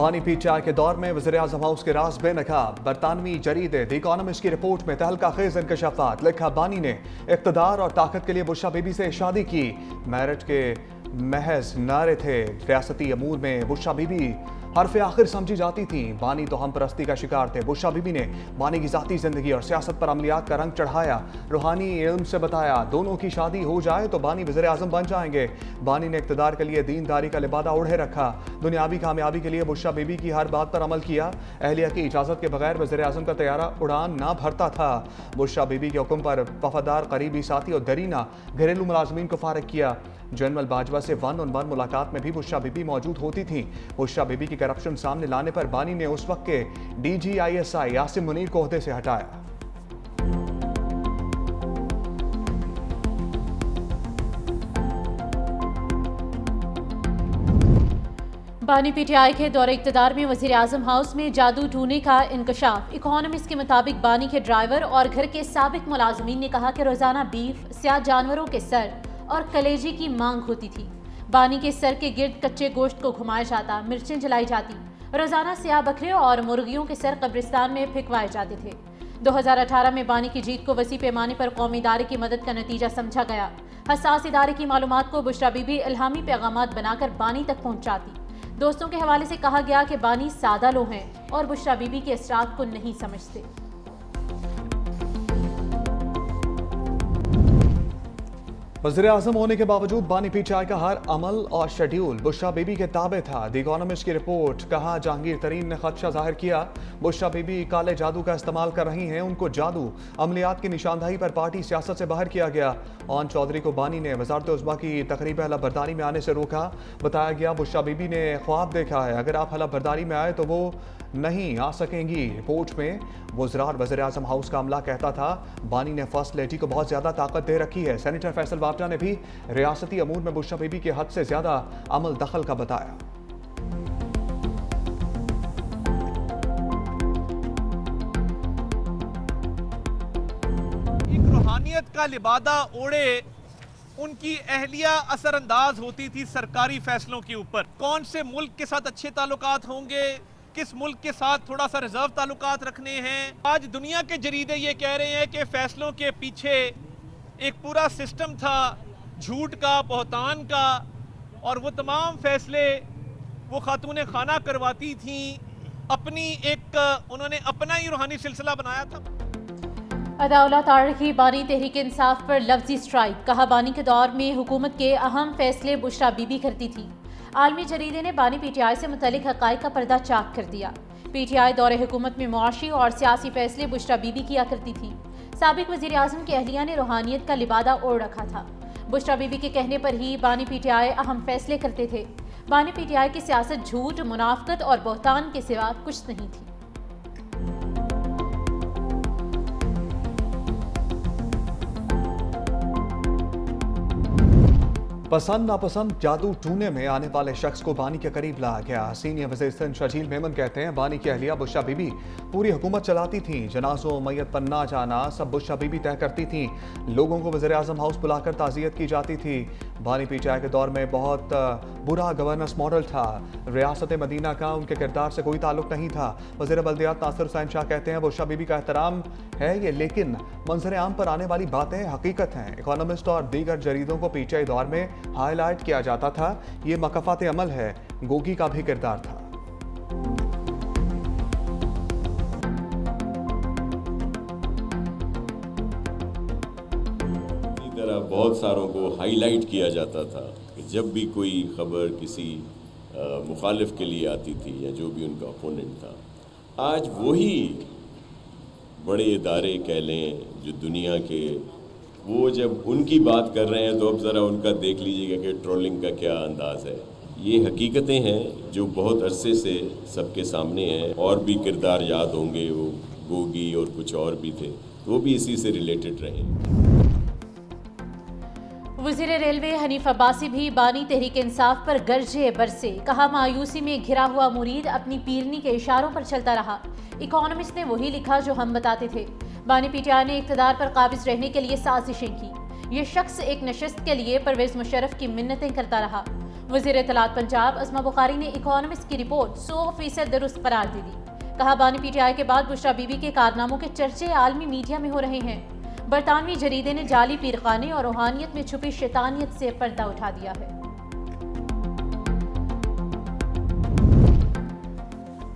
बानी पीटीआई के दौर में वज़ीर-ए-आज़म हाउस के राज बेनकाब। बरतानवी जरीदे द इकोनॉमिस्ट की रिपोर्ट में तहलका खेज इंकशाफात। लिखा, बानी ने इक़्तिदार और ताकत के लिए बुशरा बीबी से शादी की। मेरिट के महज नारे थे। रियासती अमूर में बुशरा बीबी हरफ आखिर समझी जाती थी। बानी तो हम परस्ती का शिकार थे। बुशरा बीबी ने बानी की ज़ाती ज़िंदगी और सियासत पर अमलियात का रंग चढ़ाया। रूहानी इल्म से बताया, दोनों की शादी हो जाए तो बानी वज़ीर आज़म बन जाएंगे। बानी ने इक़्तिदार के लिए दीनदारी का लिबादा ओढ़े रखा। दुनियावी कामयाबी के लिए बुशरा बीबी की हर बात पर अमल किया। अहलिया की इजाज़त के बगैर वज़ीर आज़म का तैयारा उड़ान ना भरता था। बुशरा बीबी के हुक्म पर वफादार करीबी साथी और दरीना घरेलू मुलाजमीन को फारिग किया। जनरल बाजवा से वन ऑन वन मुलाकात में भी बुशरा बीबी मौजूद होती थी। बुशरा बीबी की करप्शन सामने लाने पर बानी ने उस वक्त के DGISI यासिम मुनीर को ओहदे से हटाया। बानी पीटीआई के दौरे इक़्तिदार में वज़ीर आज़म हाउस में जादू टूने का इंकशाफ। इकोनॉमिस्ट के मुताबिक बानी के ड्राइवर और घर के साबिक मुलाजमीन ने कहा कि रोजाना बीफ, स्याह जानवरों के सर और कलेजी की मांग होती थी। बानी के सर के गिर्द कच्चे गोश्त को घुमाया जाता, मिर्चें जलाई जाती। रोजाना स्याह बकरे और मुर्गियों के सर कब्रिस्तान में फेंकवाए जाते थे। 2018 में बानी की जीत को वसी पैमाने पर कौमी इदारे की मदद का नतीजा समझा गया। हसास इदारे की मालूमात को बुशरा बीबी इल्हामी पैगामात बनाकर बानी तक पहुंचाती। दोस्तों के हवाले से कहा गया कि बानी सादा लोग हैं और बुशरा बीबी के असरात को नहीं समझते। वज़ीर-ए-आज़म होने के बावजूद बानी पीटीआई का हर अमल और शेड्यूल बुशरा बीबी के ताबे था। द इकोनॉमिस्ट की रिपोर्ट। कहा, जहांगीर तरीन ने खदशा जाहिर किया बुशरा बीबी काले जादू का इस्तेमाल कर रही हैं। उनको जादू अमलियात की निशानदही पर पार्टी सियासत से बाहर किया गया। ओन चौधरी को बानी ने वजारत उज़्मा की तकरीब हलफ बरदारी में आने से रोका। बताया गया, बुशरा बीबी ने ख्वाब देखा है, अगर आप हलफ बरदारी में आए तो वो नहीं आ सकेंगी। रिपोर्ट में वज़रार वज़ीर-ए-आज़म हाउस का अमला कहता था, बानी ने फर्स्ट लेडी को बहुत ज़्यादा ताकत दे रखी है। सेनेटर फैसल वापटा ने भी रियासती अमूर में बुशरा बीबी के हद से ज़्यादा अमल दखल का बताया। एक रूहानियत का लिबादा ओढ़े उनकी अहलिया असरअंदाज होती थी सरकारी फैसलों के ऊपर। कौन से मुल्क के साथ अच्छे ताल्लुकात होंगे, किस मुल्क के साथ थोड़ा सा रिजर्व ताल्लुकात रखने हैं। आज दुनिया के जरीदे ये कह रहे हैं कि फैसलों के पीछे एक पूरा सिस्टम था झूठ का, बहतान का, और वो तमाम फैसले वो खातून खाना करवाती थी। उन्होंने अपना ही रूहानी सिलसिला बनाया था। अदाउला तारखी बानी तहरीक इंसाफ पर लफ्जी स्ट्राइक। कहा, बानी के दौर में हुकूमत के अहम फैसले बुशरा बीबी करती थी। आलमी जरीदे ने बानी पीटीआई से मुतल्लिक हक़ाइक़ का पर्दा चाक कर दिया। पीटीआई दौरे हुकूमत में मुआशी और सियासी फैसले बुशरा बीबी किया करती थी। साबिक वज़ीर आज़म की अहलिया ने रूहानियत का लिबादा ओढ़ रखा था। बुशरा बीबी के कहने पर ही बानी पीटीआई अहम फैसले करते थे। बानी पीटीआई की सियासत झूठ, मुनाफ़कत और बहतान के सिवा कुछ नहीं थी। पसंद नापसंद जादू टूने में आने वाले शख्स को बानी के करीब लाया गया। सीनियर वज़ीर शजील मेमन कहते हैं, बानी की अहलिया बुशरा बीबी पूरी हुकूमत चलाती थी। जनाजों मैयत पर ना जाना सब बुशरा बीबी तय करती थी। लोगों को वज़ीर-ए-आज़म हाउस बुलाकर ताज़ियत की जाती थी। बानी पीटीआई के दौर में बहुत बुरा गवर्नेंस मॉडल था। रियासत मदीना का उनके किरदार से कोई ताल्लुक नहीं था। वज़ीर बल्दियात नासिर हुसैन शाह कहते हैं, बुशरा बीबी का एहतराम है ये, लेकिन मंजर आम पर आने वाली बातें हकीकत हैं। इकोनॉमिस्ट और दीगर जरीदों को पीटीआई दौर में हाईलाइट किया जाता था। ये मकफ़ात अमल है। गोगी का भी किरदार था। इसी तरह बहुत सारों को हाईलाइट किया जाता था कि जब भी कोई खबर किसी मुखालिफ के लिए आती थी या जो भी उनका अपोनेंट था, आज वही बड़े इदारे कह लें जो दुनिया के, वो जब उनकी बात कर रहे हैं तो अब ज़रा उनका देख लीजिएगा कि ट्रोलिंग का क्या अंदाज़ है। ये हकीकतें हैं जो बहुत अरसे से सबके सामने हैं। और भी किरदार याद होंगे, वो गोगी और कुछ और भी थे, वो भी इसी से रिलेटेड रहे। वज़ीर रेलवे हनीफ अब्बासी भी बानी तहरीक इंसाफ पर गरजे बरसे। कहा, मायूसी में घिरा हुआ मुरीद अपनी पीरनी के इशारों पर चलता रहा। इकोनॉमिस्ट ने वही लिखा जो हम बताते थे। बानी पीटीआई ने इक़्तिदार पर काबिज रहने के लिए साजिशें की। ये शख्स एक नशस्त के लिए परवेज़ मुशर्रफ की मिन्नतें करता रहा। वज़ीर इत्तलात पंजाब अस्मा बुखारी ने इकोनॉमिस्ट की रिपोर्ट 100% दुरुस्त करार दे दी। कहा बानी पीटीआई के बाद बुशरा बीबी के कारनामों के चर्चे आलमी मीडिया में हो रहे हैं। बरतानवी जरीदे ने जाली पीरखाने और रूहानियत में छुपी शैतानियत से पर्दा उठा दिया है।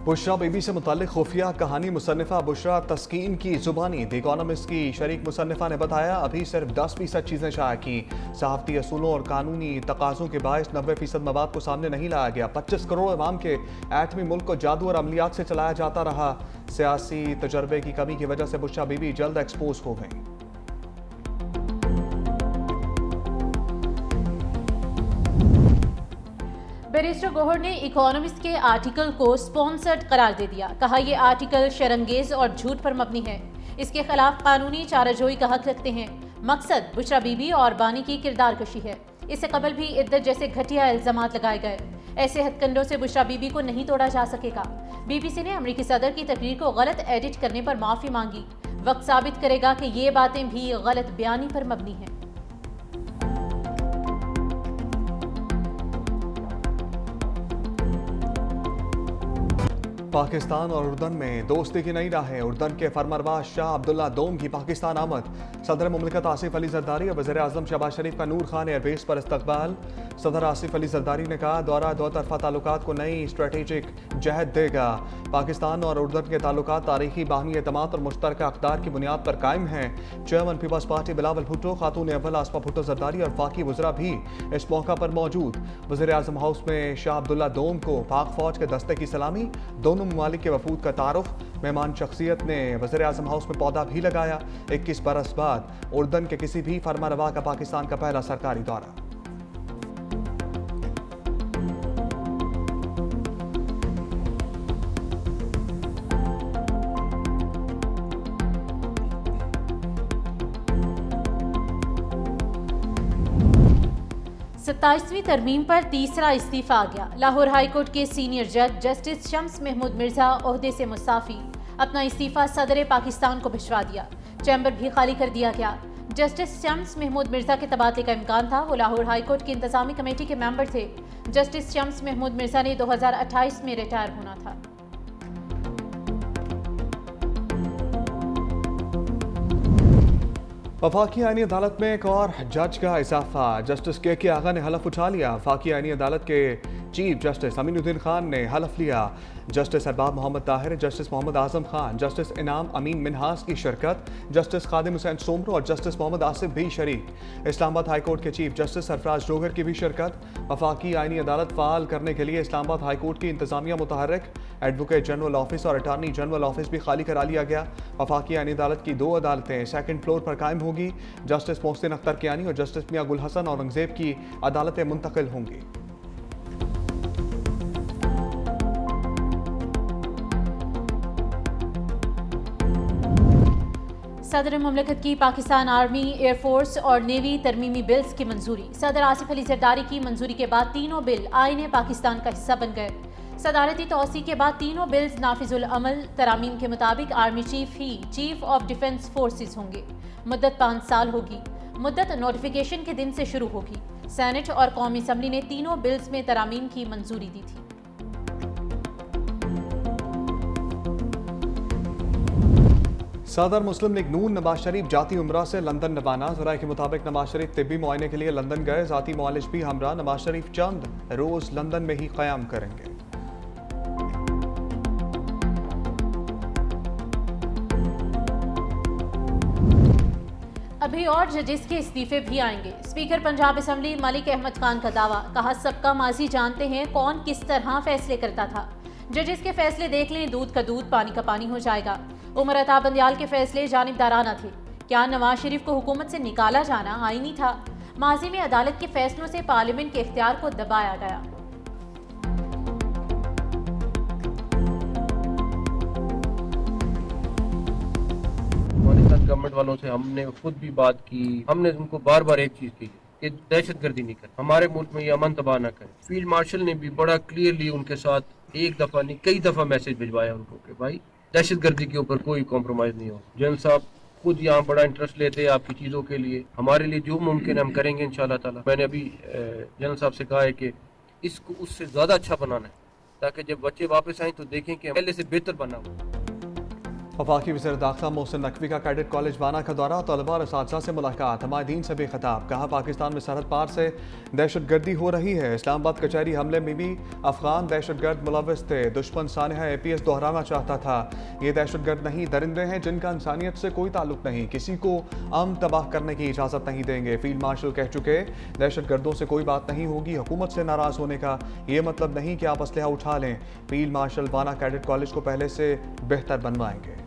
बुशरा बीबी से मुताल्लिक खुफिया कहानी मुसन्निफा बुशरा तस्कीन की जुबानी द इकोनॉमिस्ट की शरीक मुसन्निफा ने बताया, अभी सिर्फ 10% चीज़ें शाया की। सहाफ़ती असूलों और कानूनी तकाज़ों के बायस 90% मवाद को सामने नहीं लाया गया। 25 करोड़ अवाम के एटमी मुल्क को जादू और अमलियात से चलाया जाता रहा। सियासी तजर्बे की कमी की वजह से बुशरा बीबी जल्द एक्सपोज हो गई। बैरिस्टर गौहर ने इकोनॉमिस्ट के आर्टिकल को स्पॉन्सर्ड करार दे दिया। कहा यह आर्टिकल शरंगेज और झूठ पर मबनी है। इसके खिलाफ कानूनी चाराजोई का हक रखते हैं। मकसद बुशरा बीबी और बानी की किरदार कशी है। इससे कबल भी इद्दत जैसे घटिया इल्जामात लगाए गए। ऐसे हथकंडों से बुशरा बीबी को नहीं तोड़ा जा सकेगा। बीबीसी ने अमेरिकी सदर की तकरीर को गलत एडिट करने पर माफी मांगी। वक्त साबित करेगा कि ये बातें भी गलत बयानी पर मबनी हैं। पाकिस्तान और उर्दन में दोस्ती की नई राहें। उर्दन के फरमानरवा शाह अब्दुल्ला दोम की पाकिस्तान आमद। सदर मुमलिकत आसिफ अली जरदारी और वज़ीर आज़म शहबाज शरीफ का नूर खान एयरबेस पर इस्तकबाल। सदर आसिफ अली जरदारी ने कहा, दौरा दो तरफा ताल्लुकात को नई स्ट्रेटेजिक जहद देगा। पाकिस्तान और उर्दन के ताल्लुकात तारीखी बाहमी एतमाद और मुश्तरका अक़दार की बुनियाद पर कायम हैं। Chairman Peoples Party Bilawal Bhutto, खातून अव्वल आसमा भुट्टो जरदारी और फाकी वज़रा भी इस मौका पर मौजूद। वज़ीर आज़म हाउस में शाह अब्दुल्ला दोम को पाक फौज के दस्ते की सलामी। दोनों ममालिक के वफूद का तारुफ। मेहमान शख्सियत ने वज़ीर आज़म हाउस में पौधा भी लगाया। 21 बरस बाद उर्दन के किसी भी फरमानरवा का पाकिस्तान का पहला सरकारी दौरा। सत्ताईसवीं तरमीम पर तीसरा इस्तीफा आ गया। लाहौर हाईकोर्ट के सीनियर जज जस्टिस शम्स महमूद मिर्जा ओहदे से मुस्ताफी। अपना इस्तीफा सदर पाकिस्तान को भिजवा दिया। चैम्बर भी खाली कर दिया गया। जस्टिस शम्स महमूद मिर्जा के तबादले का इम्कान था। वो लाहौर हाईकोर्ट की इंतजामी कमेटी के मेंबर थे। जस्टिस शम्स महमूद मिर्जा ने 2028 में रिटायर होना था। वफाकी आईनी अदालत में एक और जज का इजाफा। जस्टिस के आगा ने हलफ उठा लिया। वफाकी आईनी अदालत के चीफ जस्टिस अमीनुद्दीन खान ने हलफ लिया। Justice Arbab Mohammad Tahir, justice Mohammad Azam Khan, justice इनाम अमीन मिनहास की शिरकत। जस्टिस खादिम हुसैन सोमरो और जस्टिस मोहम्मद आसिफ भी शरीक। इस्लामाबाद हाईकोर्ट के चीफ जस्टिस सरफराज डोगर की भी शिरकत। वफाकी आईनी अदालत फाल करने के लिए इस्लामाबाद हाईकोर्ट की इंतजामिया मुतहर्रिक। एडवोकेट जनरल ऑफिस और अटारनी जनरल ऑफिस भी खाली करा लिया गया। वफाकी आईनी अदालत की 2 अदालतें सेकंड फ्लोर पर कायम होगी। जस्टिस मोहसिन अख्तर कियानी और जस्टिस मियां गुल हसन औरंगजेब की अदालतें मुंतकिल होंगी। सदर मुमलिकत की पाकिस्तान आर्मी, एयरफोर्स और नेवी तरमीमी बिल्स की मंजूरी। सदर आसिफ अली जरदारी की मंजूरी के बाद तीनों बिल आईन पाकिस्तान का हिस्सा बन गए। सदारती तौसी के बाद तीनों बिल्स नाफिजुल अमल। तरामीम के मुताबिक army chief he chief of defence forces होंगे। मुद्दत 5 साल होगी। मुद्दत नोटिफिकेशन के दिन से शुरू होगी। सेनेट और कौमी असम्बली ने तीनों बिल्स में तरामीम की मंजूरी दी थी। सदर मुस्लिम लीग नून नवाज शरीफ जाती उम्रा से लंदन रवाना। ज़राए के मुताबिक नवाज शरीफ तिब्बी मुआयने के लिए लंदन गए। जाती मुआलिज भी हमरा। नवाज शरीफ चंद रोज लंदन में ही क़याम करेंगे। अभी और जजेस के इस्तीफे भी आएंगे। स्पीकर पंजाब असम्बली मलिक अहमद खान का दावा। कहा, सबका माजी जानते हैं कौन किस तरह फैसले करता था। जजेस के फैसले देख लें, दूध का दूध पानी का पानी हो जाएगा। उमर अता बंदियाल के फैसले जानिबदाराना थे। क्या नवाज शरीफ को हुकूमत से निकाला जाना आईनी था? माजी में अदालत के फैसलों से पार्लियामेंट के इख्तियार को दबाया गया। गवर्नमेंट वालों से हमने खुद भी बात की। हमने उनको बार बार एक चीज की कि दहशतगर्दी नहीं करे, हमारे मुल्क में ये अमन तबाह ना करे। फील्ड मार्शल ने भी बड़ा क्लियरली उनके साथ एक दफा नहीं कई दफा मैसेज भिजवाया उनको कि भाई दहशतगर्दी के ऊपर कोई कॉम्प्रोमाइज नहीं हो। जनरल साहब खुद यहाँ बड़ा इंटरेस्ट लेते हैं आपकी चीज़ों के लिए। हमारे लिए जो मुमकिन हम करेंगे इंशाल्लाह ताला। मैंने अभी जनरल साहब से कहा है कि इसको उससे ज़्यादा अच्छा बनाना है, ताकि जब बच्चे वापस आएँ तो देखें कि पहले से बेहतर बना हुआ। वफाकी वज़ीर दाखिला मोहसिन नकवी का कैडेट कॉलेज बाना का दौरा, तलबा और असातिज़ा से मुलाकात, हमादीन से भी खिताब। कहा पाकिस्तान में सरहद पार से दहशत गर्दी हो रही है। इस्लामाबाद कचहरी हमले में भी अफगान दहशत गर्द मुलव्वस थे। दुश्मन सानहा APS दोहराना चाहता था। ये दहशत गर्द नहीं, दरिंदे हैं जिनका इंसानियत से कोई ताल्लुक नहीं। किसी को अमन तबाह करने की इजाज़त नहीं देंगे। फील्ड मार्शल कह चुके, दहशत गर्दों से कोई बात नहीं होगी। हुकूमत से नाराज़ होने का ये मतलब नहीं कि आप असलहा उठा लें। फील्ड मार्शल बाना कैडेट कॉलेज को पहले से बेहतर बनवाएंगे।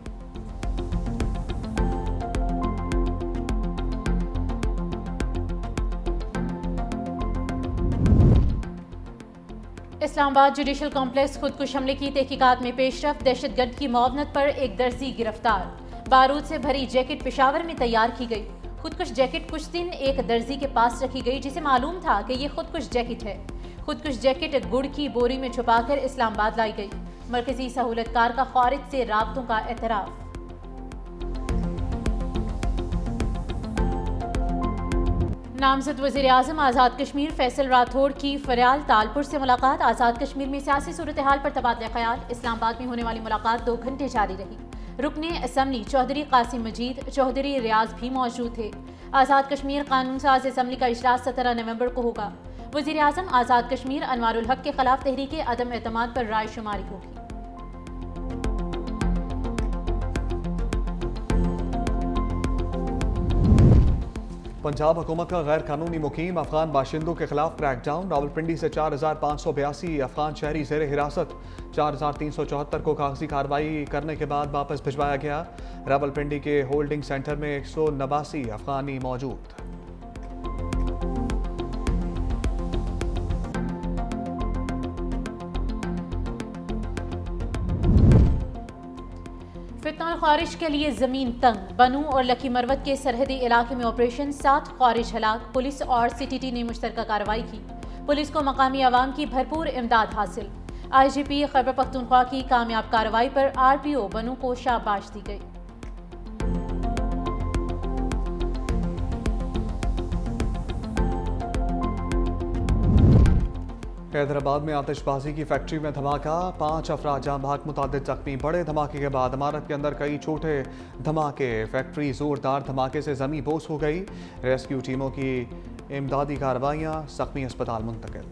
इस्लामाबाद जुडिशल कॉम्प्लेक्स खुदकुश हमले की तहकीकात में पेशरफ, दहशतगर्द की मुआवनत पर एक दर्जी गिरफ्तार। बारूद से भरी जैकेट पेशावर में तैयार की गई। खुदकुश जैकेट कुछ दिन एक दर्जी के पास रखी गई जिसे मालूम था कि ये खुदकुश जैकेट है। खुदकुश जैकेट गुड़ की बोरी में छुपाकर इस्लामाबाद लाई गई। मरकजी सहूलतकार का खारिज से राब्तों का एतराफ़। नामजद वज़ीर आज़म आज़ाद कश्मीर फैसल राठौड़ की फरियाल तालपुर से मुलाकात। आज़ाद कश्मीर में सियासी सूरत हाल पर तबादला ख्याल। इस्लामाबाद में होने वाली मुलाकात 2 घंटे जारी रही। रुकने असम्बली चौधरी कासिम मजीद, चौधरी रियाज भी मौजूद थे। आज़ाद कश्मीर कानून साज असम्बली का इजलास 17 नवंबर को होगा। वज़ीर आज़म आज़ाद कश्मीर अनवारुल हक के खिलाफ तहरीक अदम एतमाद पर राय शुमारी होगी। पंजाब हुकूमत का गैर कानूनी मुकीम अफगान बाशिंदों के खिलाफ क्रैकडाउन। रावलपिंडी से 4582 अफगान शहरी जेर हिरासत। 4374 को कागजी कार्रवाई करने के बाद वापस भिजवाया गया। रावलपिंडी के होल्डिंग सेंटर में 189 अफगानी मौजूद। फितना और ख्वारिश के लिए जमीन तंग। बनू और लकी मरवत के सरहदी इलाके में ऑपरेशन, 7 ख्वारिश हलाक। पुलिस और CTT ने मुश्तरका कार्रवाई की। पुलिस को मकामी अवाम की भरपूर इमदाद हासिल। IGP खैबर पख्तूनख्वा की कामयाब कार्रवाई पर RPO बनू को शाबाश दी गई। हैदराबाद में आतिशबाजी की फैक्ट्री में धमाका, 5 अफराद जाम बहक, मुतादिद जख्मी। बड़े धमाके के बाद इमारत के अंदर कई छोटे धमाके। फैक्ट्री जोरदार धमाके से जमी बोस हो गई। रेस्क्यू टीमों की इमदादी कार्रवाइयां, जख्मी अस्पताल मुंतकिल।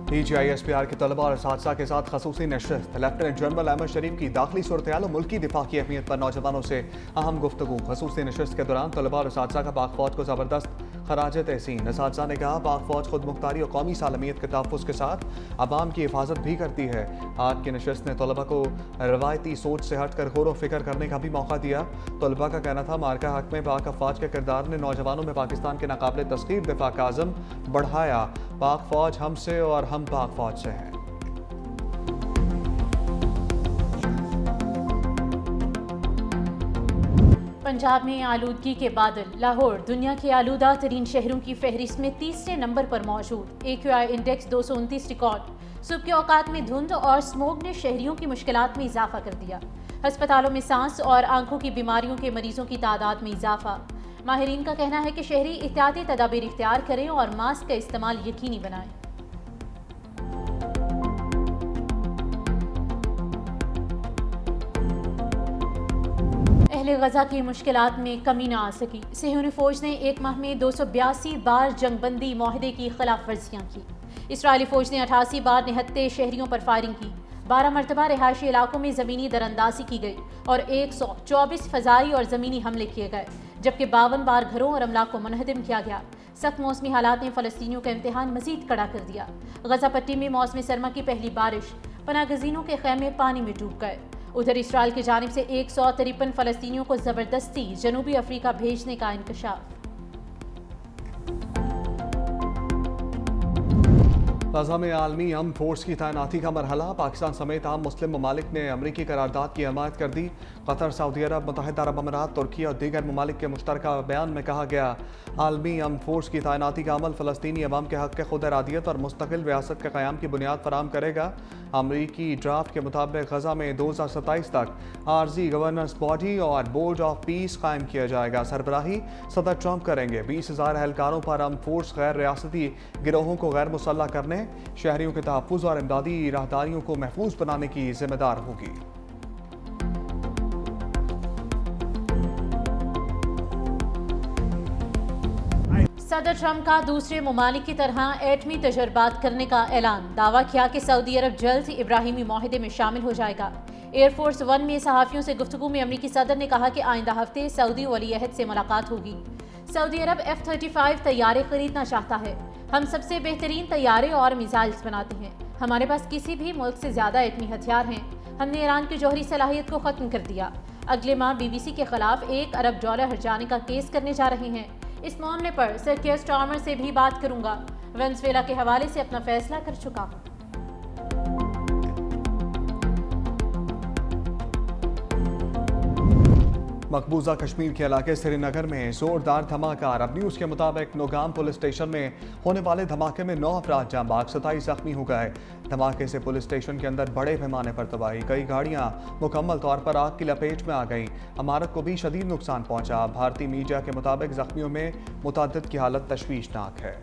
TGISPR के तलबा और असातिज़ा के साथ खसूसी नशस्त। लेफ्टिनेंट जनरल अहमद शरीफ की दाखिली सूरत-ए-हाल और मुल्की दिफा की अहमियत पर नौजवानों से अहम गुफ्तगू। खसूसी नशस्त के दौरान तलबा और असातिज़ा का पाक फौज को ज़बरदस्त खराज तहसीन। असातिज़ा ने कहा, पाक फौज खुद मुख्तारी और कौमी सालमियत के तहफ़्फ़ुज़ के साथ अवाम की हिफाजत भी करती है। आज की नशस्त ने तलबा को रवायती सोच से हट कर गौर व फिक्र करने का भी मौका दिया। तलबा का कहना था, मार्का हक में पाक अफवाज के किरदार ने नौजवानों में पाकिस्तान के नाकाबिल तस्खीर दिफा का आज़म बढ़ाया। पाक फौज हमसे और हम पाक फौज से हैं। पंजाब में आलूदगी के बादल। लाहौर दुनिया के आलूदा तरीन शहरों की फहरिस्त में 3रे नंबर पर मौजूद। AQI index 229 record. सुबह के औकात में धुंध और स्मोग ने शहरियों की मुश्किलात में इजाफा कर दिया। अस्पतालों में सांस और आंखों की बीमारियों के मरीजों की तादाद में इजाफा। माहिरीन का कहना है कि शहरी एहतियाती तदाबीर इख्तियार करें और मास्क का इस्तेमाल यकीनी बनाएं। अहले गजा की मुश्किलात में कमी न आ सकी। सेहूनी फौज ने 1 माह में 282 बार जंगबंदी माहदे की खिलाफ वर्जियाँ की। इसराइली फौज ने 88 बार निहत्ते शहरियों पर फायरिंग की। 12 मरतबा रिहायशी इलाकों में ज़मीनी दरअंदाजी की गई और 124 फ़ज़ाई और ज़मीनी हमले किए गए, जबकि 52 बार घरों और अमलाक को मुनहदिम किया गया। सख्त मौसमी हालात ने फ़लस्तीनियों का इम्तिहान मज़ीद कड़ा कर दिया। गजा पट्टी में मौसम सरमा की पहली बारिश, पनागज़ीनों के खैमे पानी में डूब गए। उधर इसराइल की जानिब से 153 फ़लस्तीनियों को ज़बरदस्ती जनूबी अफ्रीका भेजने का इंकशाफ। गजा में आलमी अमन फोर्स की तैनाती का मरहला। पाकिस्तान समेत आम मुस्लिम ममालिक ने अमरीकी करारदाद की हमायत कर दी। कतर, सऊदी अरब, मुत्तहिदा अरब अमारात, तुर्की और दीगर ममालिक के मुश्तरका बयान में कहा गया, आलमी अमन फोर्स की तैनाती का अमल फ़लस्तीनी अवाम के हक़ खुद इरादियत और मुस्तकिल रियासत के क़याम की बुनियाद फराहम करेगा। अमरीकी ड्राफ्ट के मुताबिक गजा में 2027 तक आर्जी गवर्नेंस बॉडी और बोर्ड ऑफ पीस कायम किया जाएगा। सरबराही सदर ट्रंप करेंगे। 20,000 एहलकारों पर अमन फोर्स गैर रियासती गिरोहों को गैर मुसल्लह करने, शहरियों के तहफ़्फ़ुज़ और इमदादी राहदारियों को महफूज बनाने की जिम्मेदार होगी। सदर ट्रंप का दूसरे ममालिक की तरह एटमी तजर्बात करने का ऐलान। दावा किया कि सऊदी अरब जल्द इब्राहिमी माहिदे में शामिल हो जाएगा। एयरफोर्स वन में सहाफ़ियों से गुफ्तगू में अमरीकी सदर ने कहा कि आइंदा हफ्ते सऊदी वली अहद से मुलाकात होगी। सऊदी अरब F-35 तैयारे खरीदना चाहता है। हम सबसे बेहतरीन तैयारे और मिसाइल्स बनाते हैं। हमारे पास किसी भी मुल्क से ज़्यादा एटमी हथियार हैं। हमने ईरान की जौहरी सलाहियत को ख़त्म कर दिया। अगले माह BBC के खिलाफ $1 अरब हर्जाने का केस करने जा रहे हैं। इस मामले पर सर कियर स्टार्मर से भी बात करूंगा। वेनेज़ुएला के हवाले से अपना फैसला कर चुका हूं। मकबूजा कश्मीर के इलाके श्रीनगर में जोरदार धमाका। अरब न्यूज़ के मुताबिक नौगाम पुलिस स्टेशन में होने वाले धमाके में 9 अफराद जाँ बाग, 27 जख्मी हो गए। धमाके से पुलिस स्टेशन के अंदर बड़े पैमाने पर तबाही, कई गाड़ियां मुकम्मल तौर पर आग की लपेट में आ गईं। इमारत को भी शदीद नुकसान पहुंचा। भारतीय मीडिया के मुताबिक जख्मियों में मुतअद्दिद की हालत तशवीशनाक है।